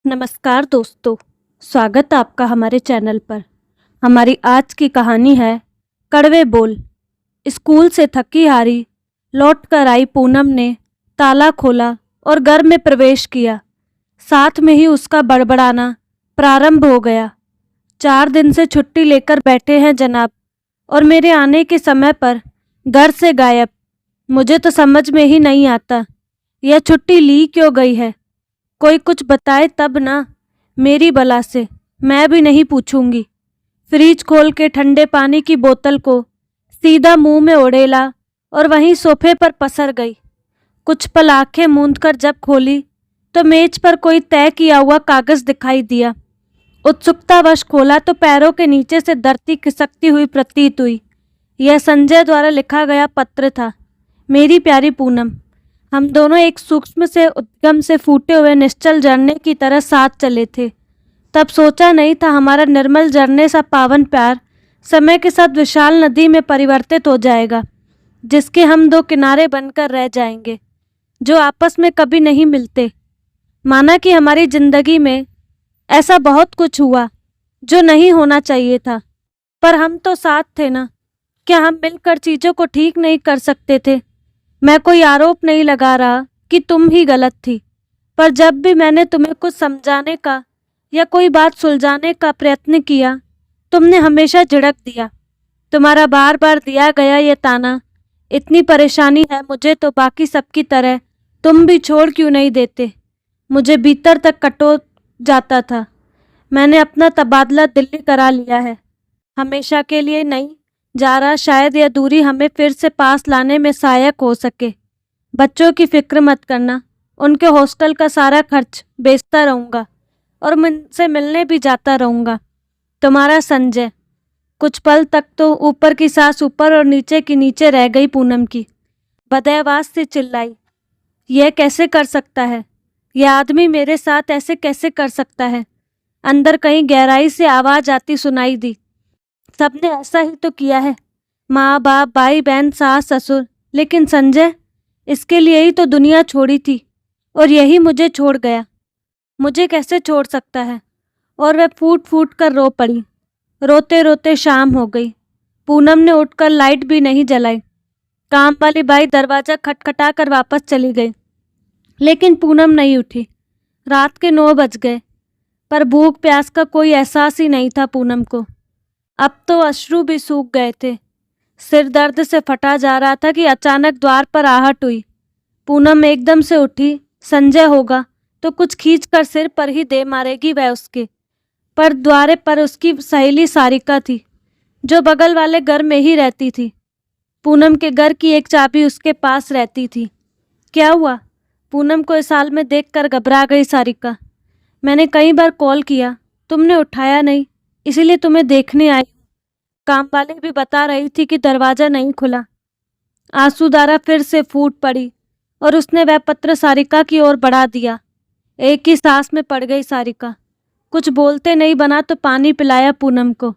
नमस्कार दोस्तों, स्वागत है आपका हमारे चैनल पर। हमारी आज की कहानी है कड़वे बोल। स्कूल से थकी हारी लौट कर आई पूनम ने ताला खोला और घर में प्रवेश किया। साथ में ही उसका बड़बड़ाना प्रारंभ हो गया। 4 दिन से छुट्टी लेकर बैठे हैं जनाब, और मेरे आने के समय पर घर से गायब। मुझे तो समझ में ही नहीं आता यह छुट्टी ली क्यों गई है। कोई कुछ बताए तब ना, मेरी बला से मैं भी नहीं पूछूंगी। फ्रिज खोल के ठंडे पानी की बोतल को सीधा मुंह में उड़ेला और वहीं सोफे पर पसर गई। कुछ पल आंखें मूंद कर जब खोली तो मेज पर कोई तय किया हुआ कागज दिखाई दिया। उत्सुकतावश खोला तो पैरों के नीचे से धरती खिसकती हुई प्रतीत हुई। यह संजय द्वारा लिखा गया पत्र था। मेरी प्यारी पूनम, हम दोनों एक सूक्ष्म से उद्गम से फूटे हुए निश्चल झरने की तरह साथ चले थे। तब सोचा नहीं था हमारा निर्मल झरने सा पावन प्यार समय के साथ विशाल नदी में परिवर्तित हो जाएगा, जिसके हम 2 किनारे बनकर रह जाएंगे, जो आपस में कभी नहीं मिलते। माना कि हमारी जिंदगी में ऐसा बहुत कुछ हुआ जो नहीं होना चाहिए था, पर हम तो साथ थे ना। क्या हम मिलकर चीज़ों को ठीक नहीं कर सकते थे? मैं कोई आरोप नहीं लगा रहा कि तुम ही गलत थी, पर जब भी मैंने तुम्हें कुछ समझाने का या कोई बात सुलझाने का प्रयत्न किया, तुमने हमेशा झिड़क दिया। तुम्हारा बार बार दिया गया ये ताना, इतनी परेशानी है मुझे तो बाकी सबकी तरह तुम भी छोड़ क्यों नहीं देते, मुझे भीतर तक कटो जाता था। मैंने अपना तबादला दिल्ली करा लिया है, हमेशा के लिए नहीं जा रहा। शायद यह दूरी हमें फिर से पास लाने में सहायक हो सके। बच्चों की फिक्र मत करना, उनके हॉस्टल का सारा खर्च बेचता रहूँगा और मुझसे मिलने भी जाता रहूँगा। तुम्हारा संजय। कुछ पल तक तो ऊपर की सांस ऊपर और नीचे की नीचे रह गई पूनम की। बदहवास से चिल्लाई, यह कैसे कर सकता है? यह आदमी मेरे साथ ऐसे कैसे कर सकता है? अंदर कहीं गहराई से आवाज़ आती सुनाई दी, सबने ऐसा ही तो किया है, माँ बाप भाई बहन सास ससुर। लेकिन संजय, इसके लिए ही तो दुनिया छोड़ी थी और यही मुझे छोड़ गया। मुझे कैसे छोड़ सकता है? और वह फूट फूट कर रो पड़ी। रोते रोते शाम हो गई। पूनम ने उठकर लाइट भी नहीं जलाई। काम वाली बाई दरवाज़ा खटखटा कर वापस चली गई, लेकिन पूनम नहीं उठी। रात के 9 बज गए, पर भूख प्यास का कोई एहसास ही नहीं था पूनम को। अब तो अश्रु भी सूख गए थे। सिर दर्द से फटा जा रहा था कि अचानक द्वार पर आहट हुई। पूनम एकदम से उठी। संजय होगा तो कुछ खींचकर सिर पर ही दे मारेगी वह उसके, पर द्वारे पर उसकी सहेली सारिका थी, जो बगल वाले घर में ही रहती थी। पूनम के घर की एक चाबी उसके पास रहती थी। क्या हुआ? पूनम को इस हाल में देखकर घबरा गई सारिका। मैंने कई बार कॉल किया, तुमने उठाया नहीं, इसीलिए तुम्हें देखने आई। काम वाली भी बता रही थी कि दरवाज़ा नहीं खुला। आंसूधारा फिर से फूट पड़ी और उसने वह पत्र सारिका की ओर बढ़ा दिया। एक ही सांस में पड़ गई सारिका। कुछ बोलते नहीं बना तो पानी पिलाया पूनम को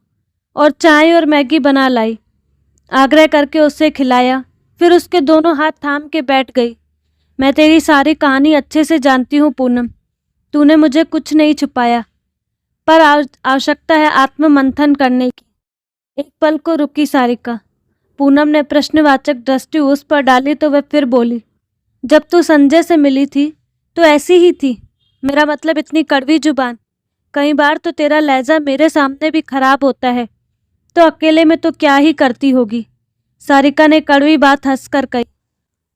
और चाय और मैगी बना लाई। आग्रह करके उसे खिलाया, फिर उसके दोनों हाथ थाम के बैठ गई। मैं तेरी सारी कहानी अच्छे से जानती हूँ पूनम, तूने मुझे कुछ नहीं छुपाया, पर आवश्यकता है आत्ममंथन करने की। एक पल को रुकी सारिका। पूनम ने प्रश्नवाचक दृष्टि उस पर डाली तो वह फिर बोली, जब तू संजय से मिली थी तो ऐसी ही थी। मेरा मतलब इतनी कड़वी जुबान। कई बार तो तेरा लहजा मेरे सामने भी खराब होता है, तो अकेले में तो क्या ही करती होगी। सारिका ने कड़वी बात हंसकर कही।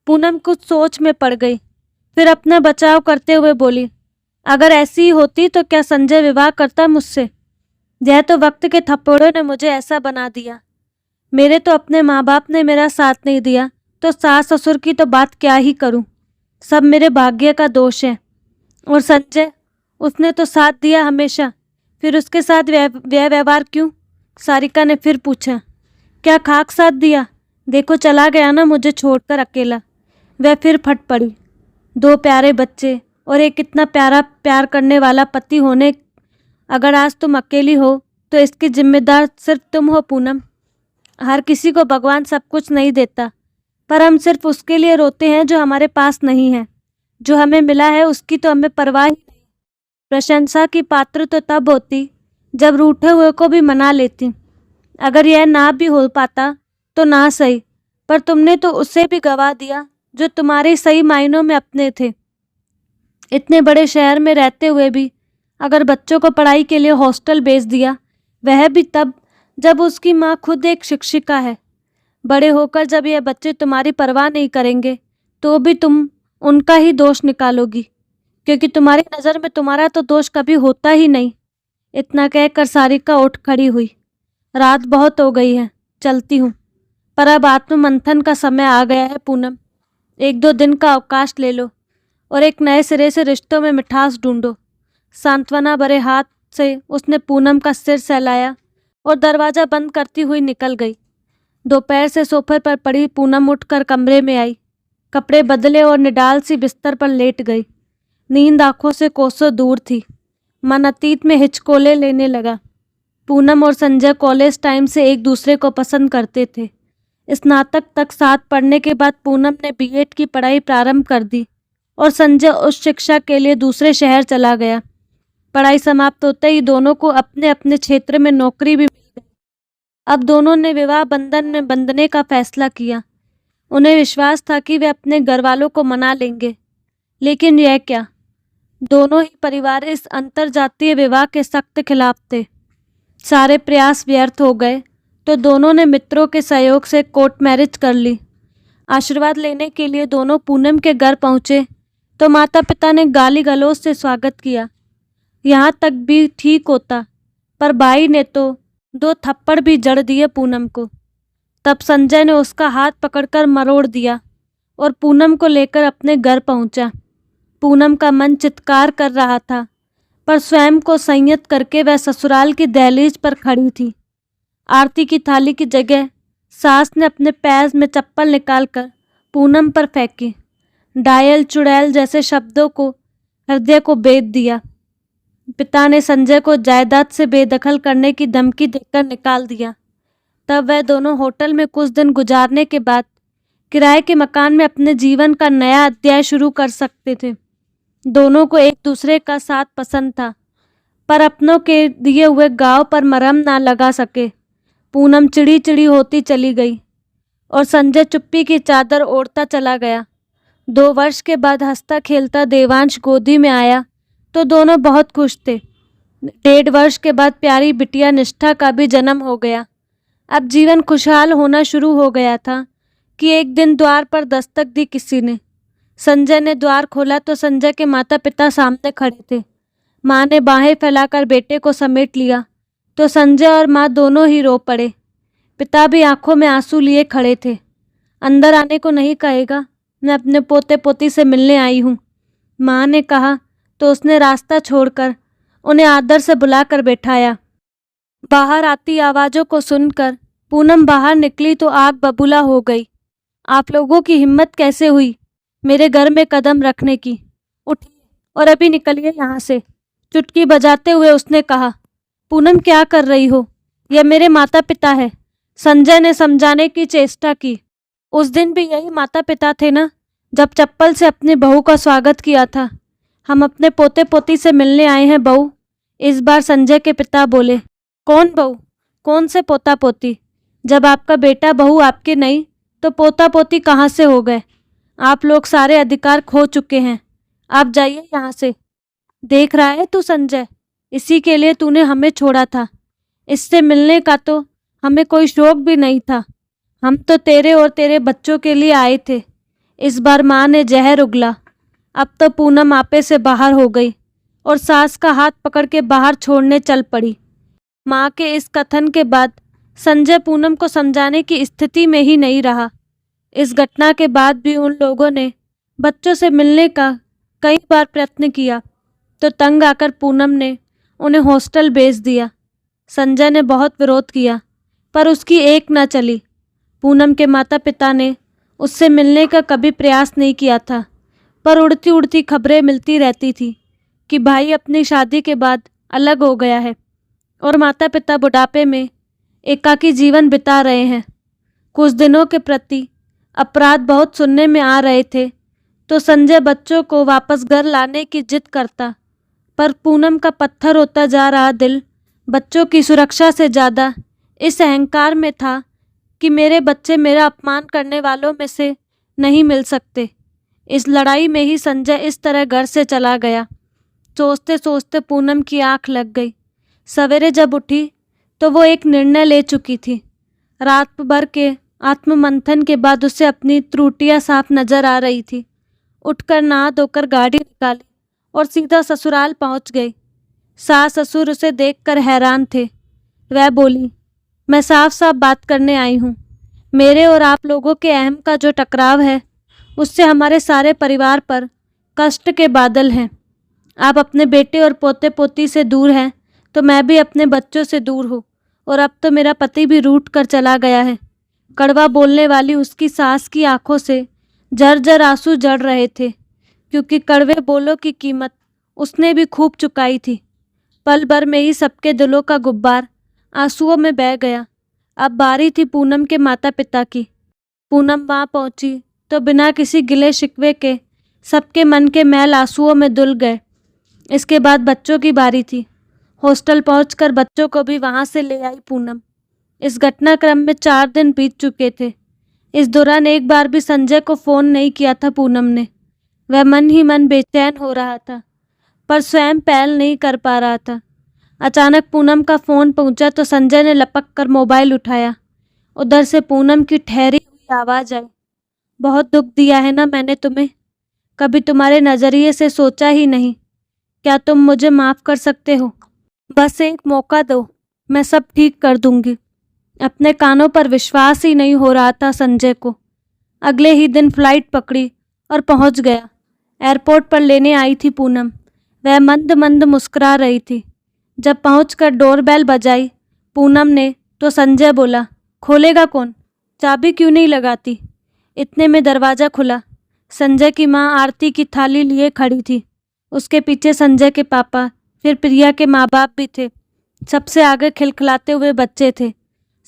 पूनम कुछ सोच में पड़ गई, फिर अपना बचाव करते हुए बोली, अगर ऐसी ही होती तो क्या संजय विवाह करता मुझसे? यह तो वक्त के थप्पड़ों ने मुझे ऐसा बना दिया। मेरे तो अपने माँ बाप ने मेरा साथ नहीं दिया, तो सास ससुर की तो बात क्या ही करूं। सब मेरे भाग्य का दोष है। और संजय, उसने तो साथ दिया हमेशा, फिर उसके साथ व्यवहार क्यों? सारिका ने फिर पूछा। क्या खाक साथ दिया? देखो चला गया ना मुझे छोड़कर अकेला। वह फिर फट पड़ी। 2 प्यारे बच्चे और एक इतना प्यारा प्यार करने वाला पति होने, अगर आज तुम अकेली हो तो इसकी जिम्मेदार सिर्फ तुम हो पूनम। हर किसी को भगवान सब कुछ नहीं देता, पर हम सिर्फ उसके लिए रोते हैं जो हमारे पास नहीं है। जो हमें मिला है उसकी तो हमें परवाह ही नहीं। प्रशंसा की पात्र तो तब होती जब रूठे हुए को भी मना लेती। अगर यह ना भी हो पाता तो ना सही, पर तुमने तो उसे भी गवा दिया जो तुम्हारे सही मायनों में अपने थे। इतने बड़े शहर में रहते हुए भी अगर बच्चों को पढ़ाई के लिए हॉस्टल भेज दिया, वह भी तब जब उसकी माँ खुद एक शिक्षिका है। बड़े होकर जब यह बच्चे तुम्हारी परवाह नहीं करेंगे तो भी तुम उनका ही दोष निकालोगी, क्योंकि तुम्हारी नज़र में तुम्हारा तो दोष कभी होता ही नहीं। इतना कहकर सारिका उठ खड़ी हुई। रात बहुत हो गई है, चलती हूँ। पर अब आत्ममंथन का समय आ गया है पूनम। 1-2 दिन का अवकाश ले लो और एक नए सिरे से रिश्तों में मिठास ढूंढो। सांत्वना भरे हाथ से उसने पूनम का सिर सहलाया और दरवाज़ा बंद करती हुई निकल गई। दोपहर से सोफे पर पड़ी पूनम उठकर कमरे में आई, कपड़े बदले और निडाल सी बिस्तर पर लेट गई। नींद आंखों से कोसों दूर थी। मन अतीत में हिचकोले लेने लगा। पूनम और संजय कॉलेज टाइम से एक दूसरे को पसंद करते थे। स्नातक तक साथ पढ़ने के बाद पूनम ने बीएड की पढ़ाई प्रारंभ कर दी और संजय उच्च शिक्षा के लिए दूसरे शहर चला गया। पढ़ाई समाप्त होते ही दोनों को अपने अपने क्षेत्र में नौकरी भी मिल गई। अब दोनों ने विवाह बंधन में बंधने का फैसला किया। उन्हें विश्वास था कि वे अपने घर वालों को मना लेंगे, लेकिन यह क्या, दोनों ही परिवार इस अंतरजातीय विवाह के सख्त खिलाफ थे। सारे प्रयास व्यर्थ हो गए तो दोनों ने मित्रों के सहयोग से कोर्ट मैरिज कर ली। आशीर्वाद लेने के लिए दोनों पूनम के घर पहुंचे तो माता पिता ने गाली गलौज से स्वागत किया। यहाँ तक भी ठीक होता, पर भाई ने तो 2 थप्पड़ भी जड़ दिए पूनम को। तब संजय ने उसका हाथ पकड़कर मरोड़ दिया और पूनम को लेकर अपने घर पहुंचा। पूनम का मन चित्कार कर रहा था, पर स्वयं को संयत करके वह ससुराल की दहलीज पर खड़ी थी। आरती की थाली की जगह सास ने अपने पैर में चप्पल निकालकर पूनम पर फेंकी। डायल चुड़ैल जैसे शब्दों को हृदय को बेध दिया। पिता ने संजय को जायदाद से बेदखल करने की धमकी देकर निकाल दिया। तब वह दोनों होटल में कुछ दिन गुजारने के बाद किराए के मकान में अपने जीवन का नया अध्याय शुरू कर सकते थे। दोनों को एक दूसरे का साथ पसंद था, पर अपनों के दिए हुए गांव पर मरहम ना लगा सके। पूनम चिड़ी चिड़ी होती चली गई और संजय चुप्पी की चादर ओढ़ता चला गया। 2 वर्ष के बाद हंसता खेलता देवांश गोदी में आया तो दोनों बहुत खुश थे। 1.5 वर्ष के बाद प्यारी बिटिया निष्ठा का भी जन्म हो गया। अब जीवन खुशहाल होना शुरू हो गया था कि एक दिन द्वार पर दस्तक दी किसी ने। संजय ने द्वार खोला तो संजय के माता पिता सामने खड़े थे। माँ ने बाहें फैलाकर बेटे को समेट लिया तो संजय और माँ दोनों ही रो पड़े। पिता भी आंखों में आंसू लिए खड़े थे। अंदर आने को नहीं कहेगा, मैं अपने पोते पोती से मिलने आई हूँ, माँ ने कहा तो उसने रास्ता छोड़कर उन्हें आदर से बुलाकर बैठाया। बाहर आती आवाज़ों को सुनकर पूनम बाहर निकली तो आग बबूला हो गई। आप लोगों की हिम्मत कैसे हुई मेरे घर में कदम रखने की? उठिए और अभी निकलिए यहाँ से, चुटकी बजाते हुए उसने कहा। पूनम क्या कर रही हो? यह मेरे माता पिता है, संजय ने समझाने की चेष्टा की। उस दिन भी यही माता पिता थे ना, जब चप्पल से अपनी बहू का स्वागत किया था। हम अपने पोते पोती से मिलने आए हैं बहू, इस बार संजय के पिता बोले। कौन बहू? कौन से पोता पोती? जब आपका बेटा बहू आपके नहीं तो पोता पोती कहाँ से हो गए? आप लोग सारे अधिकार खो चुके हैं। आप जाइए यहाँ से। देख रहा है तू संजय, इसी के लिए तूने हमें छोड़ा था। इससे मिलने का तो हमें कोई शौक भी नहीं था। हम तो तेरे और तेरे बच्चों के लिए आए थे। इस बार माँ ने जहर उगला। अब तो पूनम आपे से बाहर हो गई और सास का हाथ पकड़ के बाहर छोड़ने चल पड़ी। माँ के इस कथन के बाद संजय पूनम को समझाने की स्थिति में ही नहीं रहा। इस घटना के बाद भी उन लोगों ने बच्चों से मिलने का कई बार प्रयत्न किया तो तंग आकर पूनम ने उन्हें हॉस्टल भेज दिया। संजय ने बहुत विरोध किया पर उसकी एक न चली। पूनम के माता पिता ने उससे मिलने का कभी प्रयास नहीं किया था, पर उड़ती उड़ती खबरें मिलती रहती थी कि भाई अपनी शादी के बाद अलग हो गया है और माता पिता बुढ़ापे में एकाकी जीवन बिता रहे हैं। कुछ दिनों के प्रति अपराध बहुत सुनने में आ रहे थे तो संजय बच्चों को वापस घर लाने की जिद करता, पर पूनम का पत्थर होता जा रहा दिल बच्चों की सुरक्षा से ज़्यादा इस अहंकार में था कि मेरे बच्चे मेरा अपमान करने वालों में से नहीं मिल सकते। इस लड़ाई में ही संजय इस तरह घर से चला गया। सोचते सोचते पूनम की आंख लग गई। सवेरे जब उठी तो वो एक निर्णय ले चुकी थी। रात भर के आत्ममंथन के बाद उसे अपनी त्रुटियां साफ नजर आ रही थी। उठकर नहा धोकर गाड़ी निकाली और सीधा ससुराल पहुंच गई। सास ससुर उसे देखकर हैरान थे। वह बोली, मैं साफ साफ बात करने आई हूँ। मेरे और आप लोगों के अहम का जो टकराव है उससे हमारे सारे परिवार पर कष्ट के बादल हैं। आप अपने बेटे और पोते पोती से दूर हैं तो मैं भी अपने बच्चों से दूर हूँ, और अब तो मेरा पति भी रूठ कर चला गया है। कड़वा बोलने वाली उसकी सास की आंखों से झरझर आंसू जड़ रहे थे, क्योंकि कड़वे बोलों की कीमत उसने भी खूब चुकाई थी। पल भर में ही सबके दिलों का गुब्बार आंसुओं में बह गया। अब बारी थी पूनम के माता पिता की। पूनम वहाँ पहुंची तो बिना किसी गिले शिकवे के सबके मन के मैल आंसुओं में धुल गए। इसके बाद बच्चों की बारी थी। हॉस्टल पहुंचकर बच्चों को भी वहां से ले आई पूनम। इस घटनाक्रम में 4 दिन बीत चुके थे। इस दौरान एक बार भी संजय को फ़ोन नहीं किया था पूनम ने। वह मन ही मन बेचैन हो रहा था, पर स्वयं पहल नहीं कर पा रहा था। अचानक पूनम का फ़ोन पहुंचा तो संजय ने लपक कर मोबाइल उठाया। उधर से पूनम की ठहरी हुई आवाज़ आई, बहुत दुख दिया है ना मैंने तुम्हें। कभी तुम्हारे नज़रिए से सोचा ही नहीं। क्या तुम मुझे माफ़ कर सकते हो? बस एक मौका दो, मैं सब ठीक कर दूंगी। अपने कानों पर विश्वास ही नहीं हो रहा था संजय को। अगले ही दिन फ्लाइट पकड़ी और पहुंच गया। एयरपोर्ट पर लेने आई थी पूनम। वह मंद मंद मुस्कुरा रही थी। जब पहुंचकर डोरबेल बजाई पूनम ने तो संजय बोला, खोलेगा कौन? चाबी क्यों नहीं लगाती? इतने में दरवाज़ा खुला। संजय की माँ आरती की थाली लिए खड़ी थी। उसके पीछे संजय के पापा, फिर प्रिया के माँ बाप भी थे। सबसे आगे खिलखिलाते हुए बच्चे थे।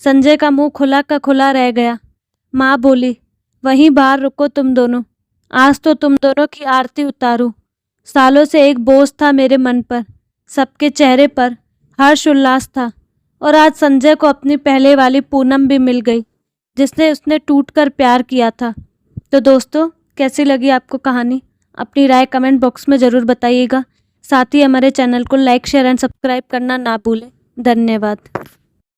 संजय का मुंह खुला का खुला रह गया। माँ बोली, वहीं बाहर रुको तुम दोनों, आज तो तुम दोनों की आरती उतारूं। सालों से एक बोझ था मेरे मन पर। सबके चेहरे पर हर्ष उल्लास था, और आज संजय को अपनी पहले वाली पूनम भी मिल गई, जिसने उसने टूटकर प्यार किया था। तो दोस्तों, कैसी लगी आपको कहानी? अपनी राय कमेंट बॉक्स में ज़रूर बताइएगा। साथ ही हमारे चैनल को लाइक, शेयर एंड सब्सक्राइब करना ना भूलें। धन्यवाद।